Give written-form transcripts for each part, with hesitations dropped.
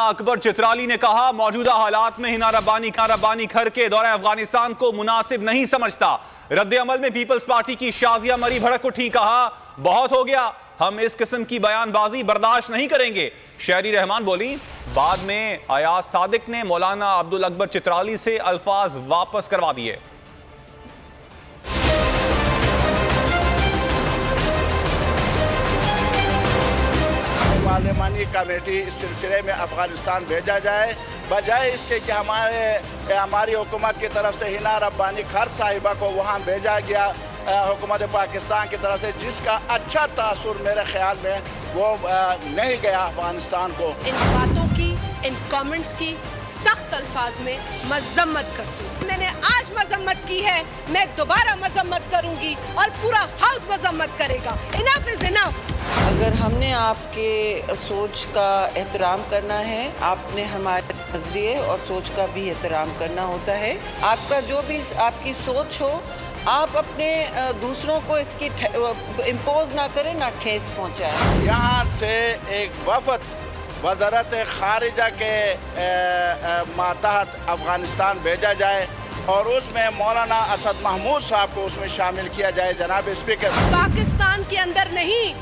اکبر چترالی نے کہا موجودہ حالات میں ہنا ربانی گھر کے دورہ افغانستان کو مناسب نہیں سمجھتا۔ رد عمل میں پیپلز پارٹی کی شازیہ مری بھڑک اٹھی، کہا بہت ہو گیا، ہم اس قسم کی بیان بازی برداشت نہیں کریں گے۔ شہری رحمان بولی، بعد میں ایاز صادق نے مولانا عبدالاکبر چترالی سے الفاظ واپس کروا دیے۔ پارلیمانی کمیٹی اس سلسلے میں افغانستان بھیجا جائے، بجائے اس کے کہ ہماری حکومت کی طرف سے ہنا ربانی گھر صاحبہ کو وہاں بھیجا گیا حکومت پاکستان کی طرف سے، جس کا اچھا تاثر میرے خیال میں وہ نہیں گیا افغانستان کو۔ ان باتوں کی، ان کامنٹس کی سخت الفاظ میں مذمت کرتی ہوں۔ میں نے آج مذمت کی ہے، میں دوبارہ مذمت کروں گی اور پورا ہاؤس مذمت کرے گا۔ انف از انف۔ اگر ہم نے آپ کے سوچ کا احترام کرنا ہے، آپ نے ہمارے نظریے اور سوچ کا بھی احترام کرنا ہوتا ہے۔ آپ کا جو بھی آپ کی سوچ ہو، آپ اپنے دوسروں کو اس کی امپوز نہ کریں، نہ ٹھیس پہنچائیں۔ یہاں سے ایک وفد وزارت خارجہ کے ماتحت افغانستان بھیجا جائے اور اس میں مولانا اسد محمود صاحب کو اس میں شامل کیا جائے۔ جناب اسپیکر، پاکستان کے اندر نہیں،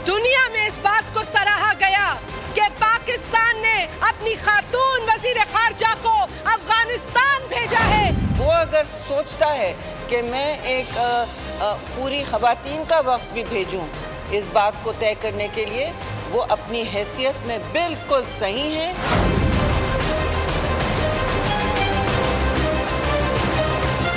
دنیا میں اس بات کو سراہا گیا کہ پاکستان نے اپنی خاتون وزیر خارجہ کو افغانستان بھیجا ہے۔ وہ اگر سوچتا ہے کہ میں ایک پوری خواتین کا وفد بھی بھیجوں اس بات کو طے کرنے کے لیے، وہ اپنی حیثیت میں بالکل صحیح ہے۔